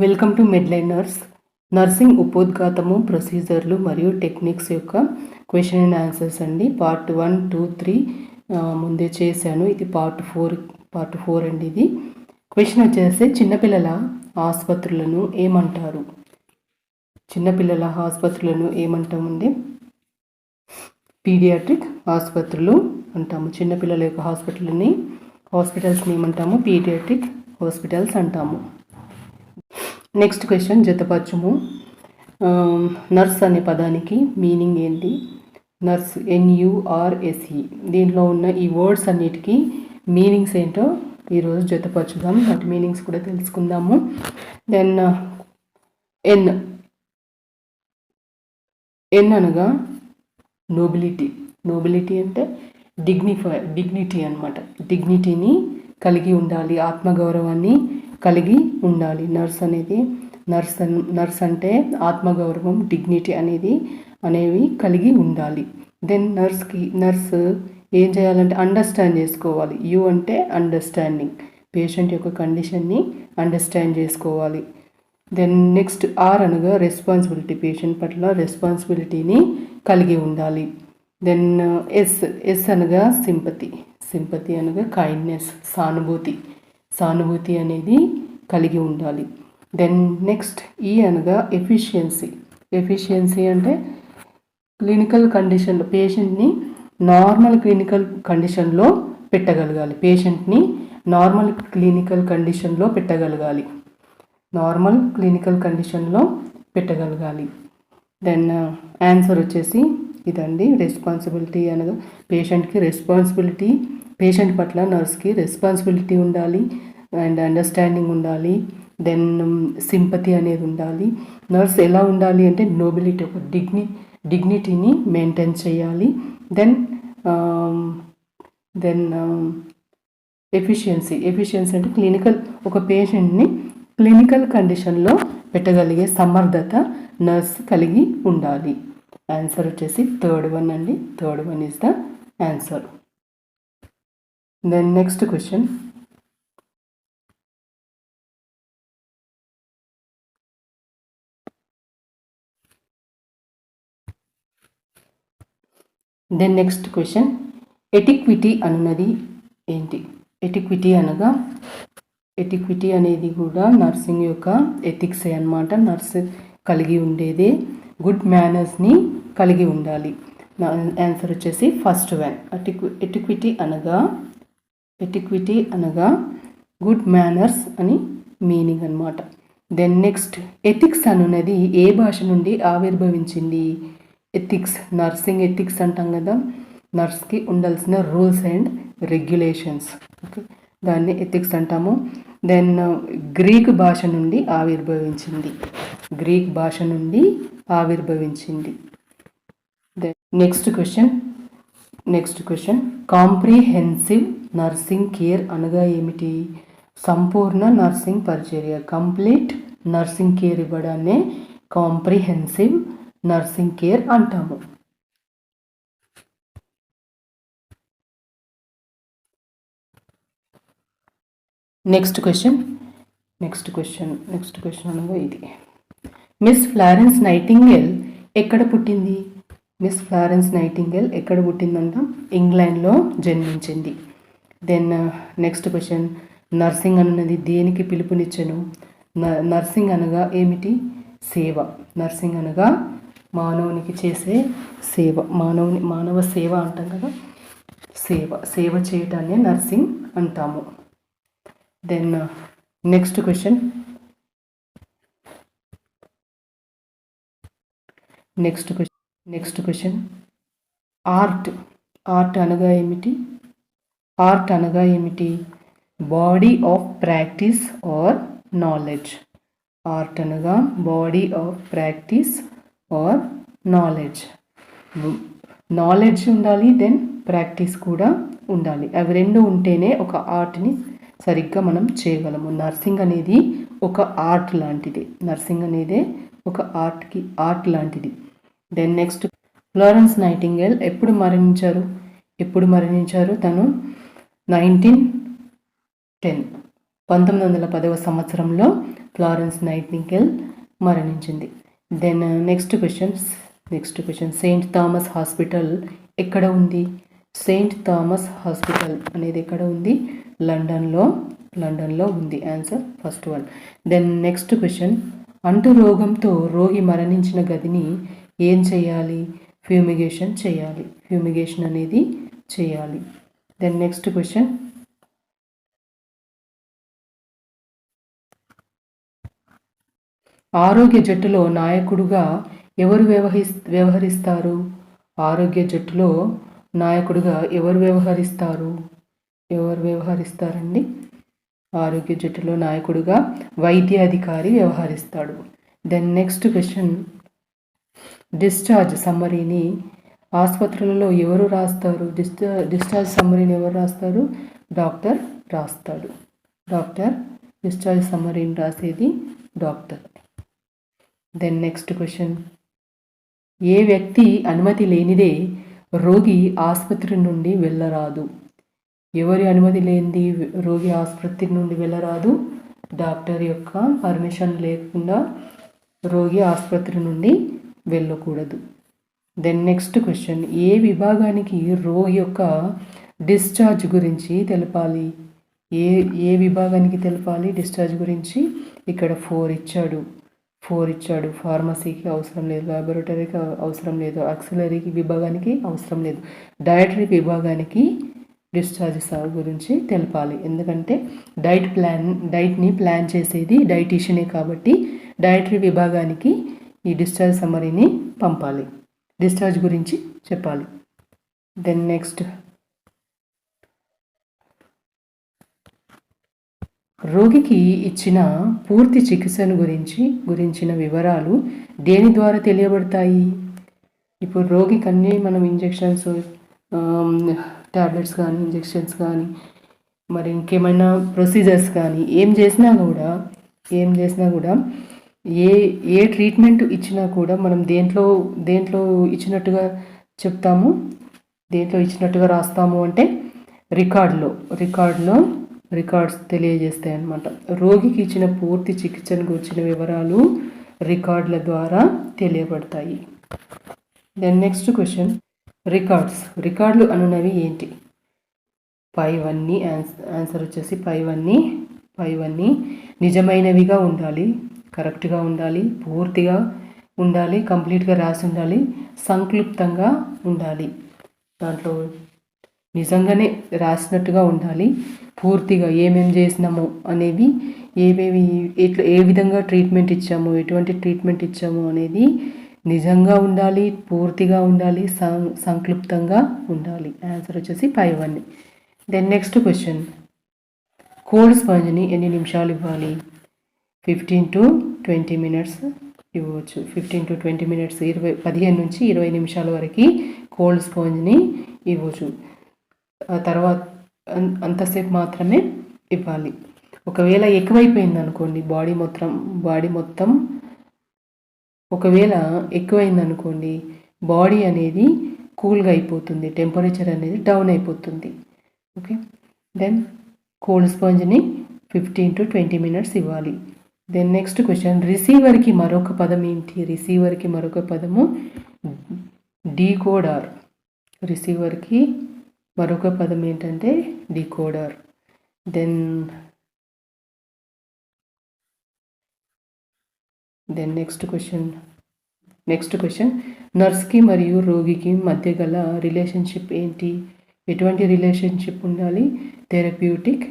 Welcome to Medliners. Nursing ఉపోద్ఘాతము, ప్రొసీజర్లు మరియు టెక్నిక్స్ యొక్క క్వశ్చన్ అండ్ ఆన్సర్స్ అండి. పార్ట్ 1, 2, 3 ముందే చేశాను. ఇది పార్ట్ ఫోర్ అండి. ఇది క్వశ్చన్ వచ్చేసి చిన్నపిల్లల ఆసుపత్రులను ఏమంటారు? చిన్నపిల్లల ఆసుపత్రులను ఏమంటామండి? పీడియాట్రిక్ ఆసుపత్రులు అంటాము. చిన్నపిల్లల యొక్క హాస్పిటల్స్ని ఏమంటాము? పీడియాట్రిక్ హాస్పిటల్స్ అంటాము. నెక్స్ట్ క్వశ్చన్, జతపరచుము. నర్స్ అనే పదానికి మీనింగ్ ఏంటి? Nurse, NURSE. దీంట్లో ఉన్న ఈ వర్డ్స్ అన్నిటికీ మీనింగ్స్ ఏంటో ఈరోజు జతపరచుదాం. వాటి మీనింగ్స్ కూడా తెలుసుకుందాము. దెన్ ఎన్ అనగా నోబిలిటీ అంటే డిగ్నిటీ అన్నమాట. డిగ్నిటీని కలిగి ఉండాలి, ఆత్మగౌరవాన్ని కలిగి ఉండాలి. నర్స్ అంటే ఆత్మగౌరవం, డిగ్నిటీ అనేవి కలిగి ఉండాలి. దెన్ నర్స్ ఏం చేయాలంటే అండర్స్టాండ్ చేసుకోవాలి. యు అంటే అండర్స్టాండింగ్, పేషెంట్ యొక్క కండిషన్ని అండర్స్టాండ్ చేసుకోవాలి. దెన్ నెక్స్ట్ ఆర్ అనగా రెస్పాన్సిబిలిటీ, పేషెంట్ పట్ల రెస్పాన్సిబిలిటీని కలిగి ఉండాలి. దెన్ ఎస్ అనగా సింపతి అనగా కైండ్నెస్, సానుభూతి అనేది కలిగి ఉండాలి. దెన్ నెక్స్ట్ ఈ అనగా ఎఫిషియన్సీ అంటే క్లినికల్ కండిషన్లో పేషెంట్ని నార్మల్ క్లినికల్ కండిషన్లో పెట్టగలగాలి. నార్మల్ క్లినికల్ కండిషన్లో పెట్టగలగాలి. దెన్ ఆన్సర్ వచ్చేసి ఇదండి. రెస్పాన్సిబిలిటీ అనగా పేషెంట్ పట్ల నర్స్కి రెస్పాన్సిబిలిటీ ఉండాలి అండ్ అండర్స్టాండింగ్ ఉండాలి. దెన్ సింపతి అనేది ఉండాలి. నర్స్ ఎలా ఉండాలి అంటే నోబిలిటీ, ఒక డిగ్నిటీని మెయింటైన్ చేయాలి. దెన్ ఎఫిషియన్సీ అంటే ఒక పేషెంట్ని క్లినికల్ కండిషన్లో పెట్టగలిగే సమర్థత నర్స్ కలిగి ఉండాలి. ఆన్సర్ వచ్చేసి థర్డ్ వన్ అండి. Third one is the answer. Then next question, etiquette అన్నది ఏంటి? ఎటిక్విటీ అనేది కూడా నర్సింగ్ యొక్క ఎథిక్సే అన్నమాట. నర్స్ కలిగి ఉండేదే గుడ్ మేనర్స్ని కలిగి ఉండాలి. ఆన్సర్ వచ్చేసి ఫస్ట్ వన్. ఎటిక్విటీ అనగా గుడ్ మేనర్స్ అని మీనింగ్ అన్నమాట. దెన్ నెక్స్ట్ ఎథిక్స్ అనున్నది ఏ భాష నుండి ఆవిర్భవించింది? నర్సింగ్ ఎథిక్స్ అంటాం కదా, నర్స్కి ఉండాల్సిన రూల్స్ అండ్ రెగ్యులేషన్స్, ఓకే, దాన్ని ఎథిక్స్ అంటాము. దెన్ గ్రీక్ భాష నుండి ఆవిర్భవించింది. Then next question, comprehensive nursing care అనగా ఏమిటి? సంపూర్ణ నర్సింగ్ పరిచర్య, కంప్లీట్ నర్సింగ్ కేర్ ఇవ్వడాన్నే కాంప్రిహెన్సివ్ నర్సింగ్ కేర్ అంటాము. నెక్స్ట్ క్వశ్చన్ అనగా ఇది. మిస్ ఫ్లారెన్స్ నైటింగేల్ ఎక్కడ పుట్టింది? పుట్టిందంట? ఇంగ్లాండ్లో జన్మించింది. దెన్ నెక్స్ట్ క్వశ్చన్, నర్సింగ్ అన్నది దేనికి పిలుపునిచ్చెను? నర్సింగ్ అనగా ఏమిటి? సేవ. నర్సింగ్ అనగా మానవునికి చేసే సేవ, మానవ సేవ అంటాం కదా, సేవ చేయటాన్ని నర్సింగ్ అంటాము. దెన్ నెక్స్ట్ క్వశ్చన్, ఆర్ట్ అనగా ఏమిటి? Body of practice or knowledge. Art అనగా body of practice or knowledge ఉండాలి, దెన్ ప్రాక్టీస్ కూడా ఉండాలి. అవి రెండు ఉంటేనే ఒక ఆర్ట్ని సరిగ్గా మనం చేయగలము. నర్సింగ్ అనేది ఒక ఆర్ట్ లాంటిది. దెన్ నెక్స్ట్, ఫ్లోరెన్స్ నైటింగేల్ ఎప్పుడు మరణించారు? తను 1910 1910వ సంవత్సరంలో ఫ్లారెన్స్ నైటింగేల్ మరణించింది. Then next question Saint Thomas hospital ఎక్కడ ఉంది? సెయింట్ థామస్ హాస్పిటల్ అనేది ఎక్కడ ఉంది? లండన్లో ఉంది. Answer first one. Then next question అంటు రోగంతో రోగి మరణించిన గదిని ఏం చేయాలి? ఫ్యూమిగేషన్ చేయాలి. ఫ్యూమిగేషన్ అనేది చేయాలి. దెన్ నెక్స్ట్ క్వశ్చన్ ఆరోగ్య జట్టులో నాయకుడుగా ఎవరు వ్యవహరిస్తారు? ఆరోగ్య జట్టులో నాయకుడుగా ఎవరు వ్యవహరిస్తారండి? ఆరోగ్య జట్టులో నాయకుడుగా వైద్య అధికారి వ్యవహరిస్తాడు. దెన్ నెక్స్ట్ క్వశ్చన్ డిశ్చార్జ్ సమ్మరీని ఆసుపత్రులలో ఎవరు రాస్తారు? డిశ్చార్జ్ సమ్మరీని ఎవరు రాస్తారు? డాక్టర్ రాస్తాడు. డిశ్చార్జ్ సమ్మరీని రాసేది డాక్టర్. దెన్ నెక్స్ట్ క్వశ్చన్ ఏ వ్యక్తి అనుమతి లేనిదే రోగి ఆసుపత్రి నుండి వెళ్ళరాదు? ఎవరి అనుమతి లేనిది రోగి ఆసుపత్రి నుండి వెళ్ళరాదు? డాక్టర్ యొక్క పర్మిషన్ లేకుండా రోగి ఆసుపత్రి నుండి వెళ్ళకూడదు. దెన్ నెక్స్ట్ క్వశ్చన్ ఏ విభాగానికి రోగి యొక్క డిశ్చార్జ్ గురించి తెలపాలి? ఏ విభాగానికి తెలపాలి డిశ్చార్జ్ గురించి? ఇక్కడ 4 ఇచ్చాడు. ఫార్మసీకి అవసరం లేదు, లాబొరేటరీకి అవసరం లేదు, ఆక్సిలరీకి విభాగానికి అవసరం లేదు, డయటరీ విభాగానికి డిశ్చార్జ్ గురించి తెలపాలి. ఎందుకంటే డైట్ని ప్లాన్ చేసేది డైటీషియనే కాబట్టి డయటరీ విభాగానికి ఈ డిశ్చార్జ్ సమ్మరీని పంపాలి, డిశ్చార్జ్ గురించి చెప్పాలి. దెన్ నెక్స్ట్ రోగికి ఇచ్చిన పూర్తి చికిత్సను గురించిన వివరాలు దేని ద్వారా తెలియబడతాయి? ఇప్పుడు రోగికి అన్నీ మనం ఇంజెక్షన్స్, ట్యాబ్లెట్స్ కానీ, ఇంజెక్షన్స్ కానీ, మరి ఇంకేమైనా ప్రొసీజర్స్ కానీ ఏం చేసినా కూడా ఏ ట్రీట్మెంట్ ఇచ్చినా కూడా మనం దేంట్లో ఇచ్చినట్టుగా చెప్తాము, దేంట్లో ఇచ్చినట్టుగా రాస్తాము అంటే రికార్డ్స్ తెలియజేస్తాయి అన్నమాట. రోగికి ఇచ్చిన పూర్తి చికిత్సను గురించిన వివరాలు రికార్డుల ద్వారా తెలియబడతాయి. దెన్ నెక్స్ట్ క్వశ్చన్ రికార్డులు అనునవి ఏంటి? పైవన్నీ ఆన్సర్ వచ్చేసి పైవన్నీ నిజమైనవిగా ఉండాలి, కరెక్ట్గా ఉండాలి, పూర్తిగా ఉండాలి, కంప్లీట్గా రాసి ఉండాలి, సంక్లుప్తంగా ఉండాలి. దాంట్లో నిజంగానే రాసినట్టుగా ఉండాలి, పూర్తిగా ఏమేం చేసినామో అనేవి, ఏ విధంగా ట్రీట్మెంట్ ఇచ్చాము, ఎటువంటి ట్రీట్మెంట్ ఇచ్చాము అనేది నిజంగా ఉండాలి, పూర్తిగా ఉండాలి, సంక్లుప్తంగా ఉండాలి. ఆన్సర్ వచ్చేసి పైవన్నీ. దెన్ నెక్స్ట్ క్వశ్చన్ కోల్డ్ స్పాంజ్ని ఎన్ని నిమిషాలు ఇవ్వాలి? 15 to 20 మినిట్స్ ఇవ్వచ్చు. 15 to 20 మినిట్స్ 15 నుంచి 20 నిమిషాల వరకు కోల్డ్ స్పాంజ్ని ఇవ్వచ్చు. ఆ తర్వాత అంతసేపు మాత్రమే ఇవ్వాలి. ఒకవేళ ఎక్కువైపోయింది అనుకోండి, బాడీ మొత్తం ఒకవేళ ఎక్కువైంది అనుకోండి, బాడీ అనేది కూల్గా అయిపోతుంది, టెంపరేచర్ అనేది డౌన్ అయిపోతుంది. ఓకే, దెన్ కోల్డ్ స్పాంజ్ని 15 to 20 మినిట్స్ ఇవ్వాలి. దెన్ నెక్స్ట్ క్వశ్చన్ రిసీవర్కి మరొక పదం ఏంటి? రిసీవర్కి మరొక పదము డీకోడర్. రిసీవర్కి మరొక పదం ఏంటంటే డీకోడర్. దెన్ నెక్స్ట్ క్వశ్చన్ నర్స్కి మరియు రోగికి మధ్య గల రిలేషన్షిప్ ఏంటి? ఎటువంటి రిలేషన్షిప్ ఉండాలి? థెరప్యూటిక్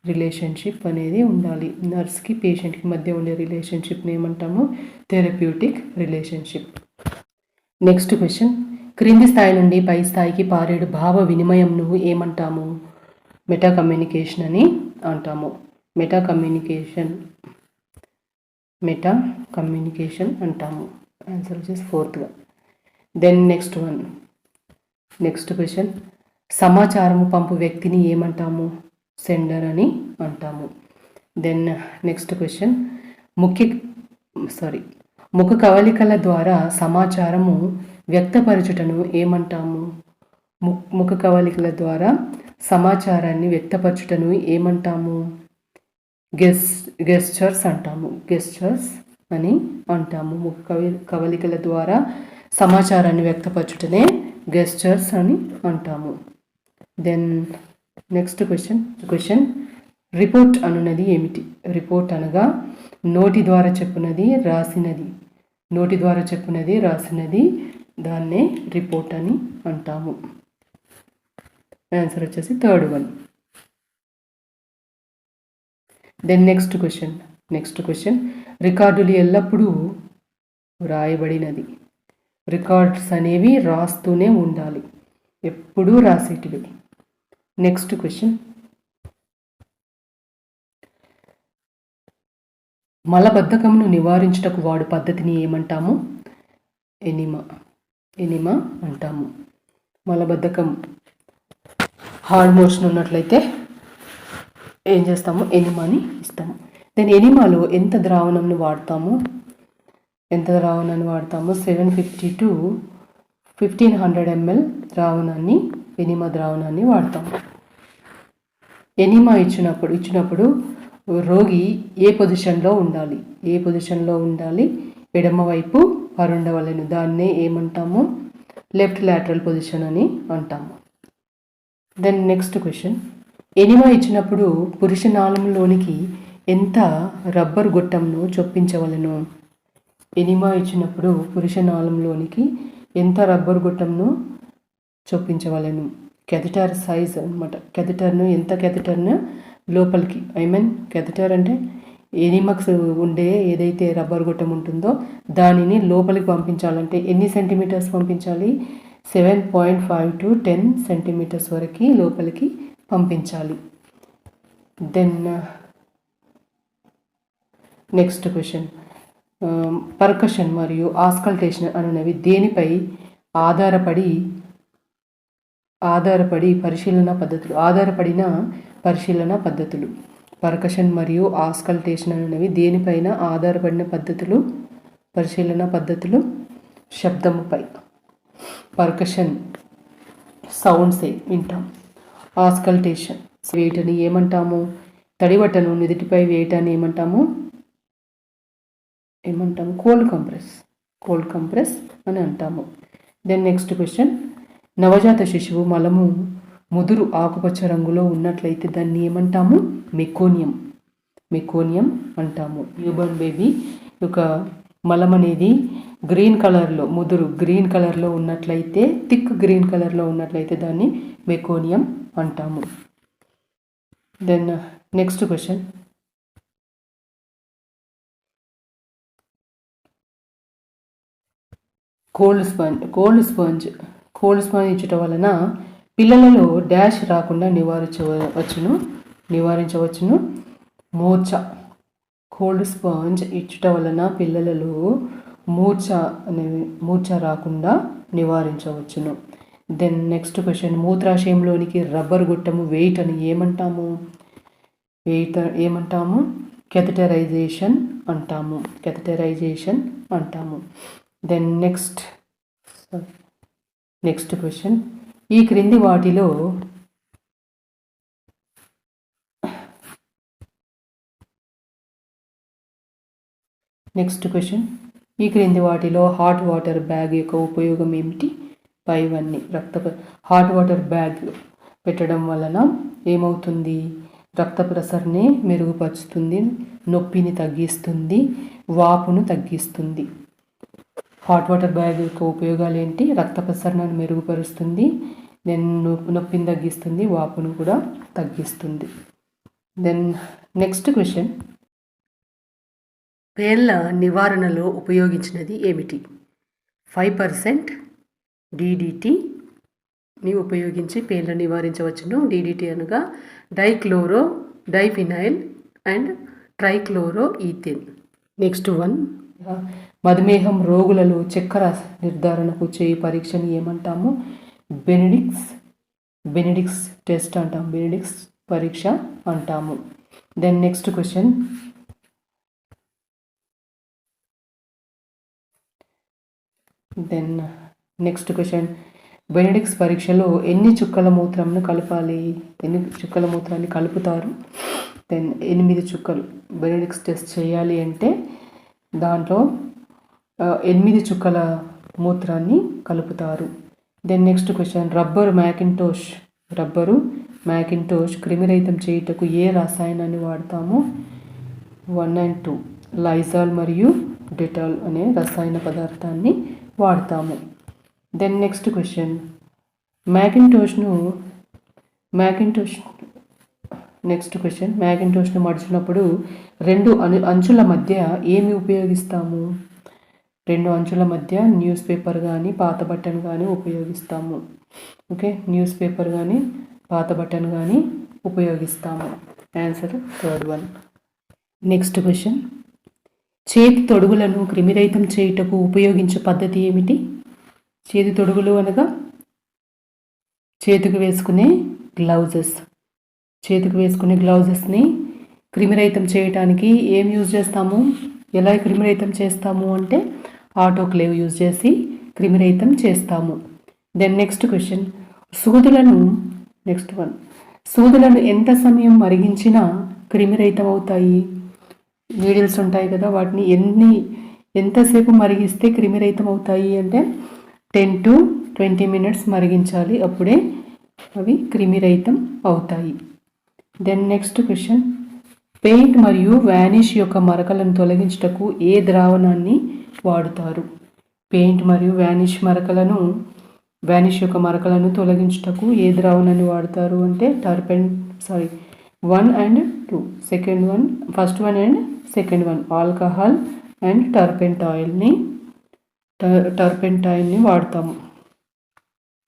రిలేషన్షిప్ అనేది ఉండాలి. నర్స్కి పేషెంట్కి మధ్య ఉండే రిలేషన్షిప్ని ఏమంటాము? Therapeutic relationship. నెక్స్ట్ క్వశ్చన్ క్రింది స్థాయి నుండి పై స్థాయికి పారేడు భావ వినిమయంను ఏమంటాము? మెటా కమ్యూనికేషన్ అని అంటాము. మెటా కమ్యూనికేషన్ అంటాము. ఆన్సర్ వచ్చేసి 4th. దెన్ నెక్స్ట్ క్వశ్చన్ సమాచారము పంపు వ్యక్తిని ఏమంటాము? సెండర్ అని అంటాము. దెన్ నెక్స్ట్ క్వశ్చన్ ముఖ కవళికల ద్వారా సమాచారము వ్యక్తపరచుటను ఏమంటాము? ముఖ కవళికల ద్వారా సమాచారాన్ని వ్యక్తపరచుటను ఏమంటాము? గెస్చర్స్ అంటాము. గెస్చర్స్ అని అంటాము. కవలికల ద్వారా సమాచారాన్ని వ్యక్తపరచుటనే గెస్చర్స్ అని అంటాము. దెన్ నెక్స్ట్ క్వశ్చన్ రిపోర్ట్ అనున్నది ఏమిటి? రిపోర్ట్ అనగా నోటి ద్వారా చెప్పునది రాసినది దాన్నే రిపోర్ట్ అని అంటాము. ఆన్సర్ వచ్చేసి third one. Then next question రికార్డులు ఎల్లప్పుడూ వ్రాయబడినది. రికార్డ్స్ అనేవి రాస్తూనే ఉండాలి, ఎప్పుడూ రాసేటివి. నెక్స్ట్ క్వశ్చన్ మలబద్ధకమును నివారించుటకు వాడు పద్ధతిని ఏమంటాము? ఎనిమా అంటాము. మలబద్ధకం హార్డ్ మోషన్ ఉన్నట్లయితే ఏం చేస్తాము? ఎనిమాని ఇస్తాము. దెన్ ఎనిమాలో ఎంత ద్రావణాన్ని వాడతాము? 750 to 1500 ml ద్రావణాన్ని, ఎనిమా ద్రావణాన్ని వాడతాము. ఎనిమా ఇచ్చినప్పుడు రోగి ఏ పొజిషన్లో ఉండాలి? ఎడమవైపు పరుండవలెను. దాన్నే ఏమంటాము? లెఫ్ట్ లాటరల్ పొజిషన్ అని అంటాము. దెన్ నెక్స్ట్ క్వశ్చన్ ఎనిమా ఇచ్చినప్పుడు పురుష నాళంలోనికి ఎంత రబ్బర్ గొట్టంను చొప్పించవలెను? ఎనిమా ఇచ్చినప్పుడు పురుష నాళంలోనికి ఎంత రబ్బర్ గొట్టంను చొప్పించవలెను? కెథెటర్ సైజ్ అనమాట. కెథెటర్ను లోపలికి, కెథెటర్ అంటే ఎనిమాక్స్ ఉండే ఏదైతే రబ్బర్ గొట్టం ఉంటుందో దానిని లోపలికి పంపించాలంటే ఎన్ని సెంటీమీటర్స్ పంపించాలి? 7.5 to 10 సెంటీమీటర్స్ వరకు లోపలికి పంపించాలి. దెన్ నెక్స్ట్ క్వశ్చన్ పర్కషన్ మరియు ఆస్కల్టేషన్ అనేవి దేనిపై ఆధారపడిన పరిశీలన పద్ధతులు. పర్కషన్ మరియు ఆస్కల్టేషన్ అనేవి దేనిపైన ఆధారపడిన పరిశీలన పద్ధతులు? శబ్దముపై. పర్కషన్ సౌండ్సే వింటాం. ఆస్కల్టేషన్ వేయటని ఏమంటాము? తడిబట్టను నుదిటిపై వేయటాన్ని ఏమంటాము? కోల్డ్ కంప్రెస్ అని అంటాము. దెన్ నెక్స్ట్ క్వశ్చన్ నవజాత శిశువు మలము ముదురు ఆకుపచ్చ రంగులో ఉన్నట్లయితే దాన్ని ఏమంటాము? మెకోనియం అంటాము. న్యూబోర్న్ బేబీ యొక్క మలం అనేది ముదురు గ్రీన్ కలర్లో ఉన్నట్లయితే, థిక్ గ్రీన్ కలర్లో ఉన్నట్లయితే దాన్ని మెకోనియం అంటాము. Then next question cold sponge ఇచ్చటం వలన పిల్లలలో డాష్ రాకుండా నివారించవచ్చును. కోల్డ్ స్పాంజ్ ఇచ్చటం వలన పిల్లలలో మూర్ఛ రాకుండా నివారించవచ్చును. దెన్ నెక్స్ట్ క్వశ్చన్ మూత్రాశయంలోనికి రబ్బర్ గుట్టము వేయటని ఏమంటాము? కెథెటరైజేషన్ అంటాము. దెన్ నెక్స్ట్ క్వశ్చన్ ఈ క్రింది వాటిలో హాట్ వాటర్ బ్యాగ్ యొక్క ఉపయోగం ఏమిటి? పైవన్నీ హాట్ వాటర్ బ్యాగ్ పెట్టడం వలన ఏమవుతుంది? రక్త ప్రసరణని మెరుగుపరుస్తుంది, నొప్పిని తగ్గిస్తుంది, వాపును తగ్గిస్తుంది. హాట్ వాటర్ బ్యాగ్ యొక్క ఉపయోగాలు ఏంటి? రక్త ప్రసరణను మెరుగుపరుస్తుంది, నొప్పిని తగ్గిస్తుంది, వాపును కూడా తగ్గిస్తుంది. దెన్ నెక్స్ట్ క్వశ్చన్ పేర్ల నివారణలో ఉపయోగించినది ఏమిటి? 5% DDTని ఉపయోగించి పేర్ల నివారించవచ్చును. DDT అనగా డైఫినైల్ అండ్ ట్రైక్లోరోఈథేన్. నెక్స్ట్ వన్ మధుమేహం రోగులలో చక్కెర నిర్ధారణకు చేయు పరీక్షని ఏమంటాము? బెనెడిక్స్ టెస్ట్ అంటాము. బెనెడిక్స్ పరీక్ష అంటాము. దెన్ నెక్స్ట్ క్వశ్చన్ బెనెడిక్స్ పరీక్షలో ఎన్ని చుక్కల మూత్రాన్ని కలుపుతారు? దెన్ 8 చుక్కలు బెనెడిక్ట్స్ టెస్ట్ చేయాలి అంటే దాంట్లో 8 చుక్కల మూత్రాన్ని కలుపుతారు. Then next question, rubber Mackintosh క్రిమిరహితం చేయుటకు ఏ రసాయనాన్ని వాడతాము? 1 and 2 లైజాల్ మరియు డెటాల్ అనే రసాయన పదార్థాన్ని వాడతాము. దెన్ నెక్స్ట్ క్వశ్చన్, మ్యాకింటోష్ను మడిచినప్పుడు 2 అంచుల మధ్య ఏమి ఉపయోగిస్తాము? 2 అంచుల మధ్య న్యూస్ పేపర్ కానీ పాత బట్టను కానీ ఉపయోగిస్తాము. ఓకే, న్యూస్ పేపర్ కానీ పాత బట్టను కానీ ఉపయోగిస్తాము. Answer third one. Next question, చేతి తొడుగులను క్రిమిరహితం చేయుటకు ఉపయోగించే పద్ధతి ఏమిటి? చేతి తొడుగులు అనగా చేతికి వేసుకునే గ్లౌజెస్ని క్రిమిరహితం చేయడానికి ఏం యూజ్ చేస్తాము? ఎలా క్రిమిరహితం చేస్తాము అంటే ఆటోక్లేవ్ యూజ్ చేసి క్రిమిరహితం చేస్తాము. దెన్ నెక్స్ట్ క్వశ్చన్, సూదులను ఎంత సమయం మరిగించినా క్రిమిరహితం అవుతాయి? నీడిల్స్ ఉంటాయి కదా, వాటిని ఎంతసేపు మరిగిస్తే క్రిమిరహితం అవుతాయి అంటే 10 to 20 minutes మరిగించాలి, అప్పుడే అవి క్రిమిరహితం అవుతాయి. దెన్ నెక్స్ట్ క్వశ్చన్, పెయింట్ మరియు వానిష్ యొక్క మరకలను తొలగించుటకు ఏ ద్రావణాన్ని వాడుతారు? పెయింట్ మరియు వానిష్ యొక్క మరకలను తొలగించుటకు ఏ ద్రావణాన్ని వాడతారు అంటే 1 and 2 first one and second one alcohol and టర్పెంటైన్ని వాడతాము.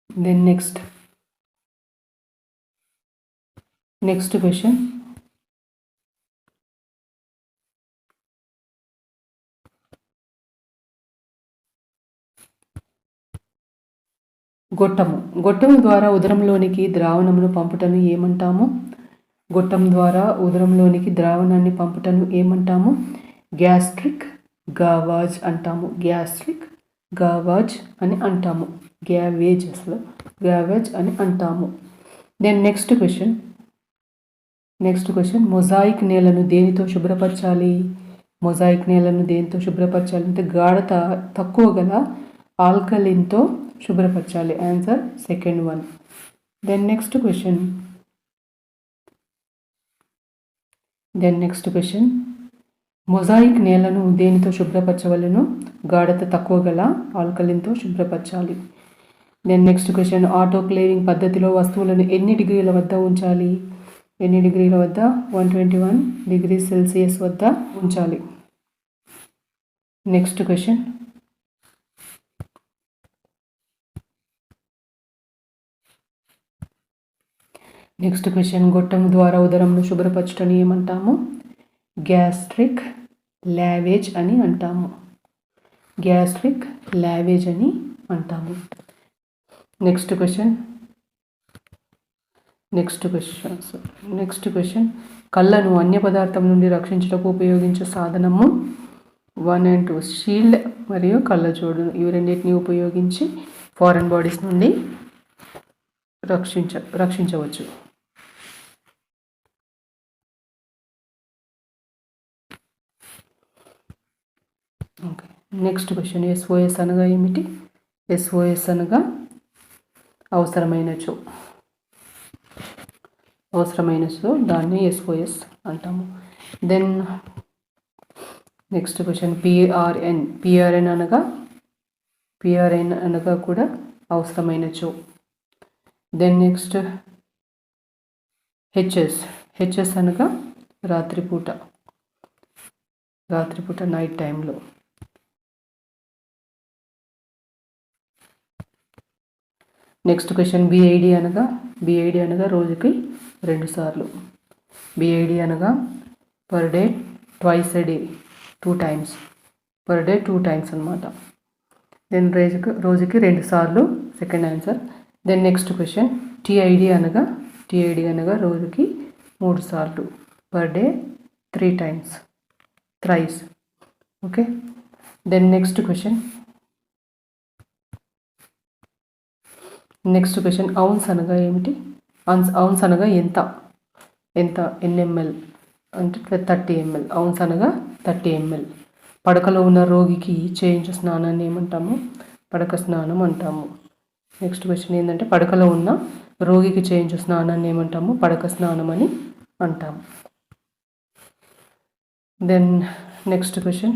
దెన్ నెక్స్ట్ క్వశ్చన్, గొట్టము ద్వారా ఉదరంలోనికి ద్రావణమును పంపుటను ఏమంటాము? గొట్టం ద్వారా ఉదరంలోనికి ద్రావణాన్ని పంపుటను ఏమంటాము? గ్యాస్ట్రిక్ గావాజ్ అంటాము. గావాజ్ అని అంటాము. గ్యావేజ్ అని అంటాము. దెన్ నెక్స్ట్ క్వశ్చన్, మొజాయిక్ నేలను దేనితో శుభ్రపరచాలి? అంటే గాఢత తక్కువ గల ఆల్కలిన్తో శుభ్రపరచాలి. Answer second one. Then next question, mosaic నేలను దేనితో శుభ్రపరచవలను? గాఢత తక్కువ గల ఆల్కలిన్తో శుభ్రపరచాలి. దెన్ నెక్స్ట్ క్వశ్చన్, ఆటోక్లేవింగ్ పద్ధతిలో వస్తువులను ఎన్ని డిగ్రీల వద్ద ఉంచాలి? 121 degrees Celsius వద్ద ఉంచాలి. నెక్స్ట్ క్వశ్చన్, గొట్టం ద్వారా ఉదరంను శుభ్రపరచటని ఏమంటాము? గ్యాస్ట్రిక్ లావేజ్ అని అంటాము. నెక్స్ట్ క్వశ్చన్, కళ్ళను అన్య పదార్థం నుండి రక్షించుటకు ఉపయోగించే సాధనము 1 and 2 షీల్డ్ మరియు కళ్ళజోడు, ఇవి రెండింటిని ఉపయోగించి ఫారెన్ బాడీస్ నుండి రక్షించవచ్చు. ఓకే, నెక్స్ట్ క్వశ్చన్, SOS అనగా ఏమిటి? SOS అనగా అవసరమైనచో దాన్ని SOS అంటాము. దెన్ నెక్స్ట్ క్వశ్చన్, PRN అనగా కూడా అవసరమైనచో. దెన్ నెక్స్ట్ HS అనగా రాత్రిపూట నైట్ టైంలో. నెక్స్ట్ క్వశ్చన్, BID అనగా రోజుకి 2 సార్లు. BID అనగా per day, twice a day, 2 times per day, 2 times అనమాట. దెన్ రోజుకి 2 సార్లు, second answer. Then next question, TID అనగా రోజుకి 3 సార్లు, per day 3 times, thrice. Okay, then next question, ounce అనగా ఏమిటి? ఔన్స్ అనగా ఎంత NmL. అంటే 30 ml. ఔన్స్ అనగా 30 ml. పడకలో ఉన్న రోగికి చేయించు స్నానాన్ని ఏమంటాము? పడక స్నానం అంటాము. నెక్స్ట్ క్వశ్చన్ ఏంటంటే పడకలో ఉన్న రోగికి చేయించు స్నానాన్ని ఏమంటాము? పడక స్నానం అని అంటాము. దెన్ నెక్స్ట్ క్వశ్చన్,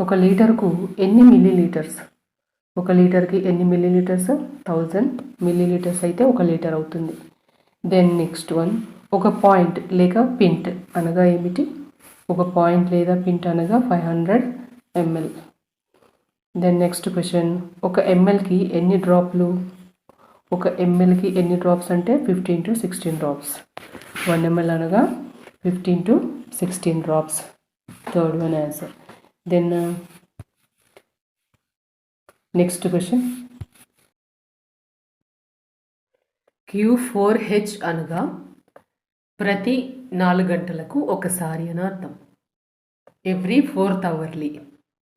ఒక లీటర్కు ఎన్ని మిల్లీలీటర్స్? ఒక లీటర్కి ఎన్ని మిల్లీలీటర్స్? 1000 మిల్లీలీటర్స్ అయితే 1 లీటర్ అవుతుంది. దెన్ నెక్స్ట్ వన్, ఒక పాయింట్ లేక పింట్ అనగా ఏమిటి? ఒక పాయింట్ లేదా పింట్ అనగా 500 ml. దెన్ నెక్స్ట్ క్వశ్చన్, ఒక ఎంఎల్కి ఎన్ని డ్రాప్లు? ఒక ఎంఎల్కి ఎన్ని డ్రాప్స్ అంటే 15 to 16 డ్రాప్స్. 1 ml అనగా 15 to 16 drops. Third one answer. Then next question, Q4H అనగా ప్రతి 4 గంటలకు ఒకసారి అని అర్థం. ఎవ్రీ 4th అవర్లీ,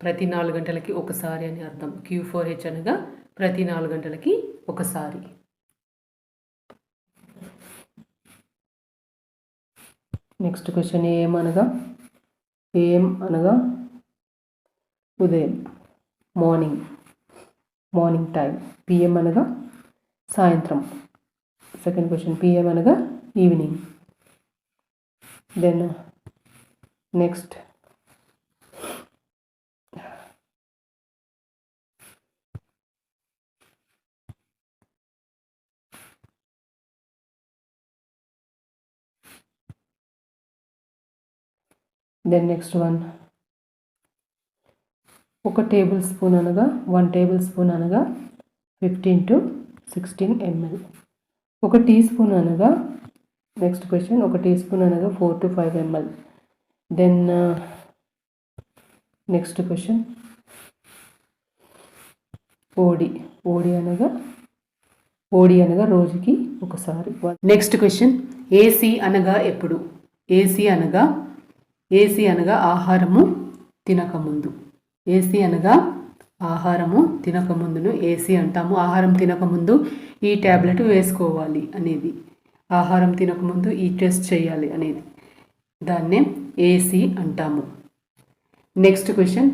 ప్రతి 4 గంటలకి ఒకసారి అని అర్థం. Q4H అనగా ప్రతి 4 గంటలకి ఒకసారి. నెక్స్ట్ క్వశ్చన్, ఏం అనగా ఉదయం, మార్నింగ్ టైం. పిఎం అనగా సాయంత్రం. సెకండ్ క్వశ్చన్, పిఎం అనగా ఈవినింగ్. దెన్ నెక్స్ట్, వన్, ఒక టేబుల్ స్పూన్ అనగా 1 టేబుల్ స్పూన్ అనగా 15 to 16 ml. ఒక టీ స్పూన్ అనగా, నెక్స్ట్ క్వశ్చన్, ఒక టీ స్పూన్ అనగా 4 to 5 ml. Then next question, OD అనగా రోజుకి ఒకసారి. నెక్స్ట్ క్వశ్చన్, ఏసీ అనగా ఎప్పుడు? ఏసీ అనగా ఆహారము తినకముందు. ఏసీ అనగా ఆహారము తినకముందును ఏసీ అంటాము. ఆహారం తినకముందు ఈ ట్యాబ్లెట్ వేసుకోవాలి అనేది, ఆహారం తినకముందు ఈ టెస్ట్ చేయాలి అనేది, దాన్నే ఏసీ అంటాము. నెక్స్ట్ క్వశ్చన్,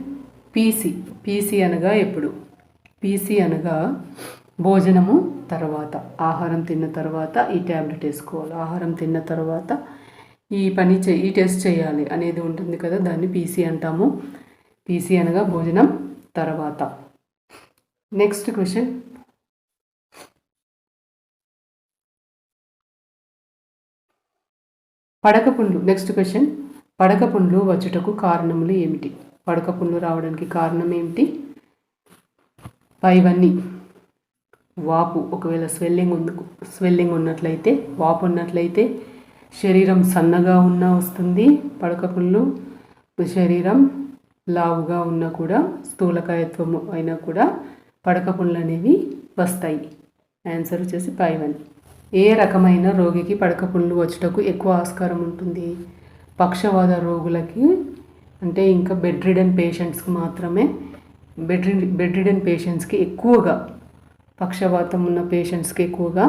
పీసీ అనగా ఎప్పుడు? పీసీ అనగా భోజనము తర్వాత, ఆహారం తిన్న తర్వాత ఈ ట్యాబ్లెట్ వేసుకోవాలి, ఆహారం తిన్న తర్వాత ఈ టెస్ట్ చేయాలి అనేది ఉంటుంది కదా, దాన్ని పీసీ అంటాము. పీసీ అనగా భోజనం తర్వాత. నెక్స్ట్ క్వశ్చన్, పడకపుండ్లు. నెక్స్ట్ క్వశ్చన్, పడకపుండ్లు వచ్చుటకు కారణములు ఏమిటి? పడకపుండ్లు రావడానికి కారణం ఏమిటి? పైవన్నీ వాపు, ఒకవేళ స్వెల్లింగ్ ఉన్నట్లయితే, వాపు ఉన్నట్లయితే, శరీరం సన్నగా ఉన్నా వస్తుంది పడకపుండ్లు, శరీరం లావుగా ఉన్నా కూడా, స్థూలకాయత్వం అయినా కూడా పడకపుండ్లు అనేవి వస్తాయి. ఆన్సర్ వచ్చేసి పైవన్నీ. ఏ రకమైన రోగికి పడకపుండ్లు వచ్చుటకు ఎక్కువ ఆస్కారం ఉంటుంది? పక్షవాత రోగులకి, అంటే ఇంకా బెడ్ రిడన్ పేషెంట్స్కి మాత్రమే. బెడ్ రిడన్ పేషెంట్స్కి ఎక్కువగా, పక్షవాతం ఉన్న పేషెంట్స్కి ఎక్కువగా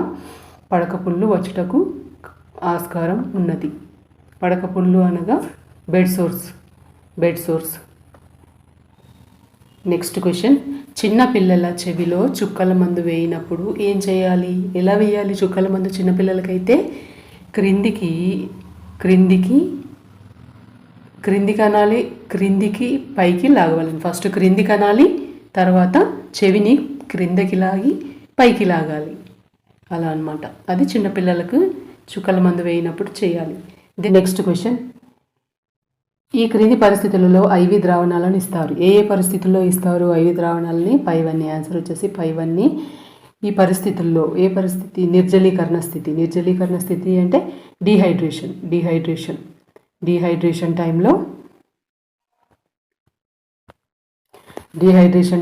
పడకపుండ్లు వచ్చుటకు ఆస్కారం ఉన్నది. పడకపుండ్లు అనగా బెడ్ సోర్స్. నెక్స్ట్ క్వశ్చన్, చిన్న పిల్లల చెవిలో చుక్కల మందు వేయినప్పుడు ఏం చేయాలి? ఎలా వేయాలి చుక్కల మందు? చిన్నపిల్లలకైతే క్రిందికి అనాలి, క్రిందికి పైకి లాగవాలి. ఫస్ట్ క్రిందికి అనాలి, తర్వాత చెవిని క్రిందకి లాగి పైకి లాగాలి, అలా అన్నమాట. అది చిన్నపిల్లలకు చుక్కల మందు వేయినప్పుడు చేయాలి. నెక్స్ట్ క్వశ్చన్, ఈ క్రింది పరిస్థితులలో ఐవి ద్రావణాలను ఇస్తారు. ఏ పరిస్థితుల్లో ఇస్తారు ఐవి ద్రావణాలని? పైవన్నీ. ఆన్సర్ వచ్చేసి పైవన్నీ. ఈ పరిస్థితుల్లో ఏ పరిస్థితి? నిర్జలీకరణ స్థితి అంటే డీహైడ్రేషన్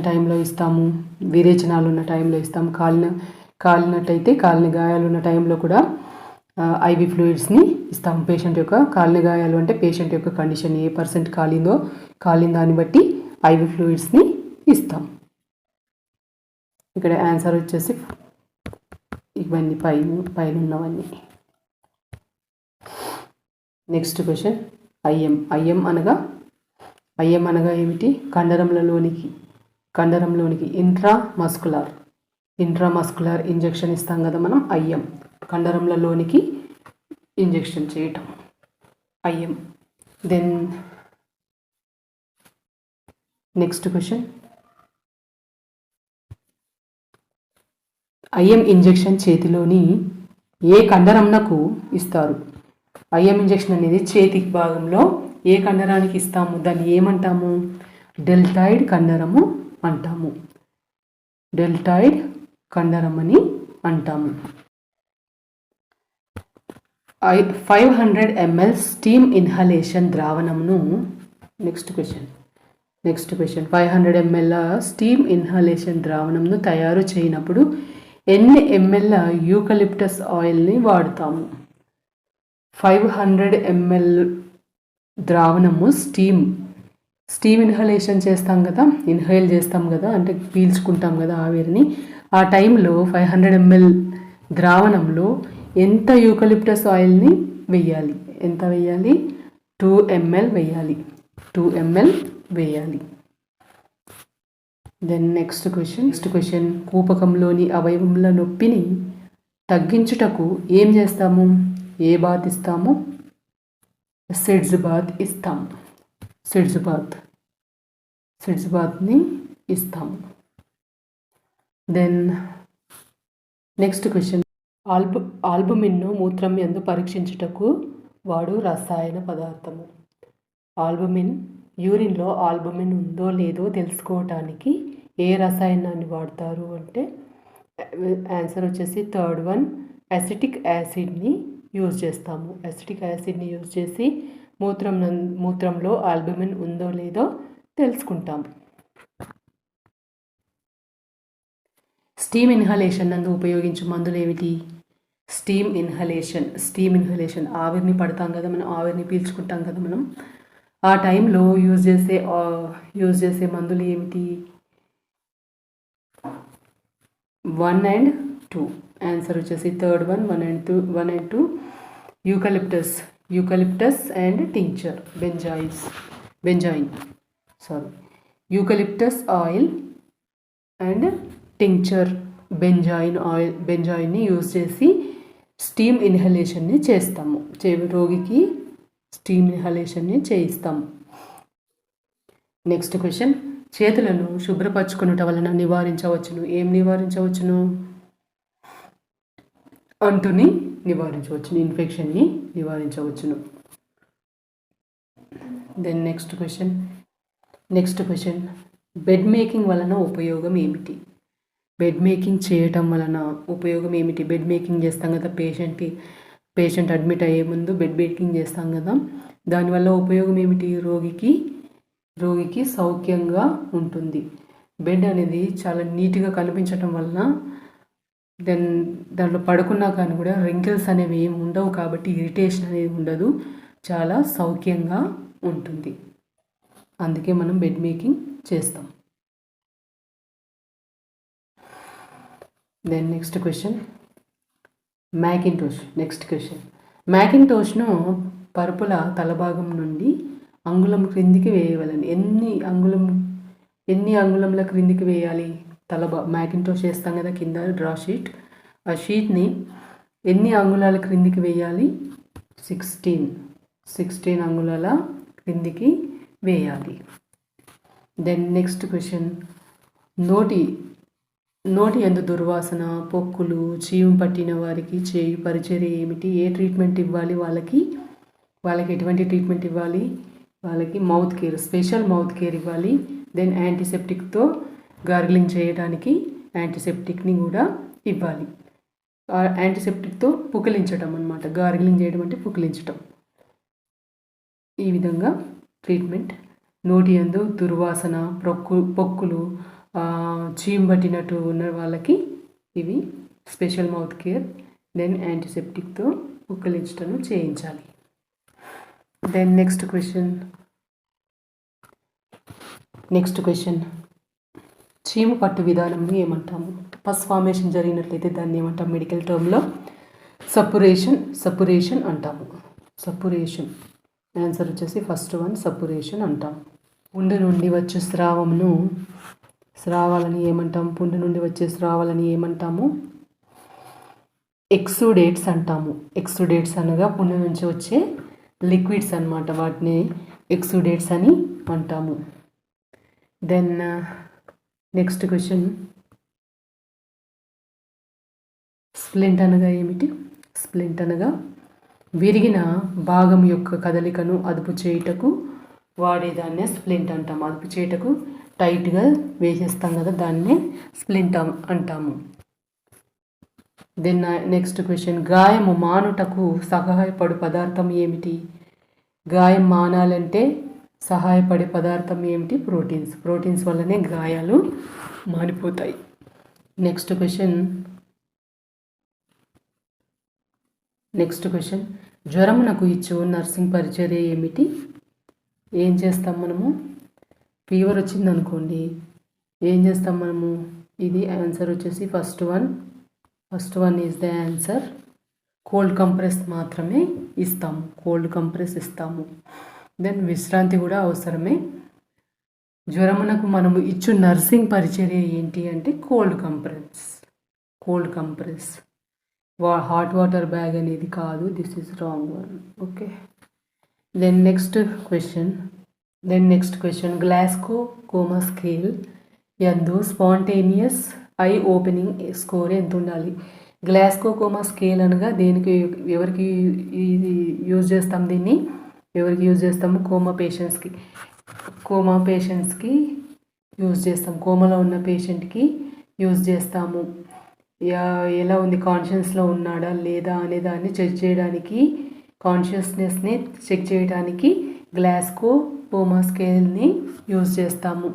టైంలో ఇస్తాము. విరేచనాలు ఉన్న టైంలో ఇస్తాము. కాలినట్టయితే, కాలిన గాయాలు ఉన్న టైంలో కూడా ఐవి ఫ్లూయిడ్స్ని ఇస్తాము. పేషెంట్ యొక్క కాలిన గాయాలు అంటే పేషెంట్ యొక్క కండిషన్ ఏ % కాలిన దాన్ని బట్టి ఐవి ఫ్లూయిడ్స్ని ఇస్తాం. ఇక్కడ ఆన్సర్ వచ్చేసి ఇవన్నీ పైన ఉన్నవన్నీ. నెక్స్ట్ క్వశ్చన్ ఐఎం అనగా ఏమిటి? కండరంలోనికి ఇంట్రామస్కులర్ ఇంజెక్షన్ ఇస్తాం కదా మనం. ఐఎం కండరంలోనికి ఇంజెక్షన్ చేయటం IM. Then next question, IM injection చేతిలోని ఏ కండరంనకు ఇస్తారు? ఐఎం ఇంజెక్షన్ అనేది చేతి భాగంలో ఏ కండరానికి ఇస్తాము? దాన్ని ఏమంటాము? డెల్టాయిడ్ కండరము అంటాము. డెల్టాయిడ్ కండరం అని అంటాము. 500 ml స్టీమ్ ఇన్హలేషన్ ద్రావణమును next question 500 ml steam inhalation ద్రావణంను తయారు చేయనప్పుడు ఎన్ని ml యూకలిప్టస్ ఆయిల్ని వాడతాము? 500 ml ద్రావణము స్టీమ్ ఇన్హలేషన్ చేస్తాం కదా, ఇన్హేల్ చేస్తాం కదా, అంటే పీల్చుకుంటాం కదా ఆవిరిని. ఆ టైంలో 500 ml ద్రావణంలో ఎంత యూకలిప్టస్ ఆయిల్ని వేయాలి? ఎంత వేయాలి? 2 ml వేయాలి. 2 ml వేయాలి. దెన్ నెక్స్ట్ క్వశ్చన్ కూపకంలోని అవయవముల నొప్పిని తగ్గించుటకు ఏం చేస్తాము? ఏ బాత్ ఇస్తాము? సిడ్స్ బాత్ ఇస్తాము. సిడ్స్ బాత్ని ఇస్తాము. దెన్ నెక్స్ట్ క్వశ్చన్, ఆల్బుమిన్ను మూత్రం యందు పరీక్షించుటకు వాడు రసాయన పదార్థము. యూరిన్లో ఆల్బుమిన్ ఉందో లేదో తెలుసుకోవటానికి ఏ రసాయనాన్ని వాడతారు అంటే ఆన్సర్ వచ్చేసి థర్డ్ వన్, అసిటిక్ యాసిడ్ని యూజ్ చేస్తాము. అసిటిక్ యాసిడ్ని యూజ్ చేసి మూత్రంలో ఆల్బుమిన్ ఉందో లేదో తెలుసుకుంటాము. స్టీమ్ ఇన్హలేషన్ నందు ఉపయోగించే మందులు ఏమిటి? స్టీమ్ ఇన్హలేషన్ ఆవిరిని పడతాం కదా మనం, ఆవిరిని పీల్చుకుంటాం కదా మనం. ఆ టైంలో యూజ్ చేసే మందులు ఏమిటి? 1 and 2. ఆన్సర్ వచ్చేసి third one, 1 and 2. Eucalyptus and tincture eucalyptus oil and tincture బెంజాయిన్ని యూజ్ చేసి స్టీమ్ ఇన్హలేషన్ని చేస్తాము. రోగికి స్టీమ్ ఇన్హలేషన్ని చేయిస్తాము. నెక్స్ట్ క్వశ్చన్, చేతులను శుభ్రపరచుకునుట వలన నివారించవచ్చును. ఏం నివారించవచ్చును? అంటుని నివారించవచ్చును, ఇన్ఫెక్షన్ని నివారించవచ్చును. Then next question, bed making వలన ఉపయోగం ఏమిటి? బెడ్ మేకింగ్ చేయటం వలన ఉపయోగం ఏమిటి? బెడ్ మేకింగ్ చేస్తాం కదా, పేషెంట్ అడ్మిట్ అయ్యే ముందు బెడ్ మేకింగ్ చేస్తాం కదా, దానివల్ల ఉపయోగం ఏమిటి? రోగికి సౌఖ్యంగా ఉంటుంది. బెడ్ అనేది చాలా నీట్గా కనిపించటం వలన దాంట్లో పడుకున్నా కానీ కూడా రింకిల్స్ అనేవి ఏమి ఉండవు కాబట్టి ఇరిటేషన్ అనేది ఉండదు, చాలా సౌఖ్యంగా ఉంటుంది. అందుకే మనం బెడ్ మేకింగ్ చేస్తాం. దెన్ నెక్స్ట్ క్వశ్చన్, మ్యాకింటోష్ను పరుపుల తలభాగం నుండి అంగుళం క్రిందికి వేయవలని. ఎన్ని అంగుళంల క్రిందికి వేయాలి? మ్యాకింటోష్ వేస్తాం కదా కింద డ్రా షీట్, ఆ షీట్ని ఎన్ని అంగుళాల క్రిందికి వేయాలి? 16 అంగుళాల క్రిందికి వేయాలి. దెన్ నెక్స్ట్ క్వశ్చన్, నోటి యందు దుర్వాసన, పొక్కులు, చీము పట్టిన వారికి చేయు పరిచర్య ఏమిటి? ఏ ట్రీట్మెంట్ ఇవ్వాలి వాళ్ళకి ఎటువంటి ట్రీట్మెంట్ ఇవ్వాలి? వాళ్ళకి mouth care, special mouth care ఇవ్వాలి. దెన్ యాంటీసెప్టిక్తో గార్గిలింగ్ చేయడానికి యాంటీసెప్టిక్ని కూడా ఇవ్వాలి. యాంటీసెప్టిక్తో పుకిలించటం అన్నమాట. గార్గిలింగ్ చేయడం అంటే పుకిలించటం. ఈ విధంగా ట్రీట్మెంట్. నోటి యందు దుర్వాసన, పొక్కులు, చీము పట్టినట్టు ఉన్న వాళ్ళకి ఇవి స్పెషల్ మౌత్ కేర్, దెన్ యాంటీసెప్టిక్తో పుకిలించటం చేయించాలి. దెన్ నెక్స్ట్ క్వశ్చన్, చీము పట్టు విధానంని ఏమంటాము? పస్ ఫార్మేషన్ జరిగినట్లయితే దాన్ని ఏమంటాం మెడికల్ టర్మ్లో సపురేషన్ అంటాము. సపురేషన్ ఆన్సర్ వచ్చేసి ఫస్ట్ వన్ సపురేషన్ అంటాం. పుండు నుండి వచ్చే స్రావాలని ఏమంటాం? పుండు నుండి వచ్చే స్రావాలని ఏమంటాము? ఎక్సుడేట్స్ అంటాము. ఎక్సుడేట్స్ అనగా పుండు నుంచి వచ్చే లిక్విడ్స్ అన్నమాట, వాటిని ఎక్సుడేట్స్ అని అంటాము. దెన్ నెక్స్ట్ క్వశ్చన్, స్ప్లింట్ అనగా ఏమిటి? స్ప్లింట్ అనగా విరిగిన భాగం యొక్క కదలికను అదుపు చేయుటకు వాడేదాన్నే స్ప్లింట్ అంటాము. అదుపు చేయుటకు టైట్గా వేసేస్తాం కదా, దాన్నే స్ప్లింట్ అంటాము. దెన్ నెక్స్ట్ క్వశ్చన్, గాయము మానుటకు సహాయపడు పదార్థం ఏమిటి? గాయం మానాలంటే సహాయపడే పదార్థం ఏమిటి? ప్రోటీన్స్ వల్లనే గాయాలు మానిపోతాయి. నెక్స్ట్ క్వశ్చన్, జ్వరమునకు ఇచ్చు నర్సింగ్ పరిచర్య ఏమిటి? ఏం చేస్తాం మనము? ఫీవర్ వచ్చింది అనుకోండి, ఏం చేస్తాం మనము? ఇది ఆన్సర్ వచ్చేసి first one is the answer. Cold compress మాత్రమే ఇస్తాము. కోల్డ్ కంప్రెస్ ఇస్తాము. దెన్ విశ్రాంతి కూడా అవసరమే. జ్వరమునకు మనము ఇచ్చు నర్సింగ్ పరిచర్య ఏంటి అంటే cold compress. Hot water bag అనేది కాదు. This is wrong one. Okay. Then next question, Glasgow coma scale యందు స్పాంటేనియస్ ఐ ఓపెనింగ్ స్కోర్ ఎంత ఉండాలి? గ్లాస్గో కోమా స్కేల్ అనగా ఎవరికి యూజ్ చేస్తాం? దీన్ని ఎవరికి యూజ్ చేస్తాము? కోమా పేషెంట్స్కి యూజ్ చేస్తాం. కోమాలో ఉన్న పేషెంట్కి యూజ్ చేస్తాము. ఎలా ఉంది, కాన్షియస్లో ఉన్నాడా లేదా అనే దాన్ని చెక్ చేయడానికి, కాన్షియస్నెస్ని చెక్ చేయడానికి గ్లాస్గో కోమా స్కేల్ని యూజ్ చేస్తాము.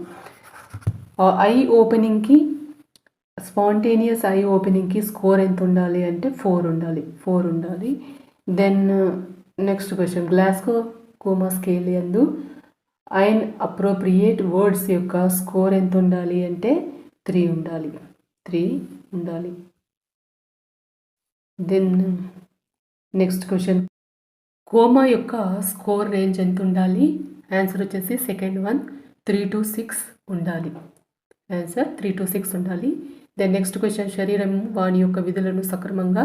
స్పాంటేనియస్ ఐ ఓపెనింగ్కి స్కోర్ ఎంత ఉండాలి అంటే 4 ఉండాలి. Then next question, Glasgow coma scale యందు ఐన్ అప్రోప్రియేట్ వర్డ్స్ యొక్క స్కోర్ ఎంత ఉండాలి అంటే 3 ఉండాలి. దెన్ నెక్స్ట్ క్వశ్చన్, కోమా యొక్క స్కోర్ రేంజ్ ఎంత ఉండాలి? ఆన్సర్ వచ్చేసి సెకండ్ వన్ 3 to 6 ఉండాలి. ఆన్సర్ 3 to 6 ఉండాలి. దెన్ నెక్స్ట్ క్వశ్చన్, శరీరం వాని యొక్క విధులను సక్రమంగా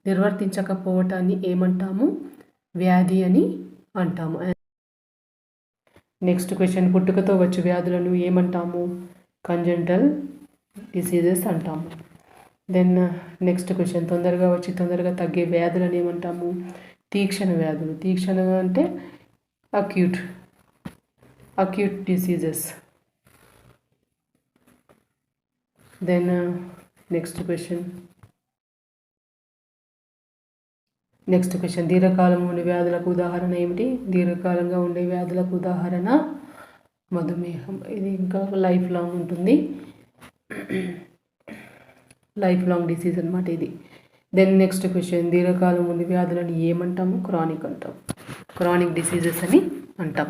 నిర్వర్తించకపోవటాన్ని ఏమంటాము? వ్యాధి అని అంటాము. నెక్స్ట్ క్వశ్చన్, పుట్టుకతో వచ్చే వ్యాధులను ఏమంటాము? కంజెంటల్ డిసీజెస్ అంటాము. దెన్ నెక్స్ట్ క్వశ్చన్, తొందరగా వచ్చి తొందరగా తగ్గే వ్యాధులను ఏమంటాము? తీక్షణ వ్యాధులు. తీక్షణ అంటే acute diseases. Then next question, దీర్ఘకాలం ఉండే వ్యాధులకు ఉదాహరణ ఏమిటి? దీర్ఘకాలంగా ఉండే వ్యాధులకు ఉదాహరణ మధుమేహం. ఇది ఇంకా లైఫ్ లాంగ్ ఉంటుంది, లైఫ్ లాంగ్ డిసీజ్ అనమాట ఇది. దెన్ నెక్స్ట్ క్వశ్చన్, దీర్ఘకాలం ఉండే వ్యాధులను ఏమంటాము? క్రానిక్ డిసీజెస్ అని అంటాం.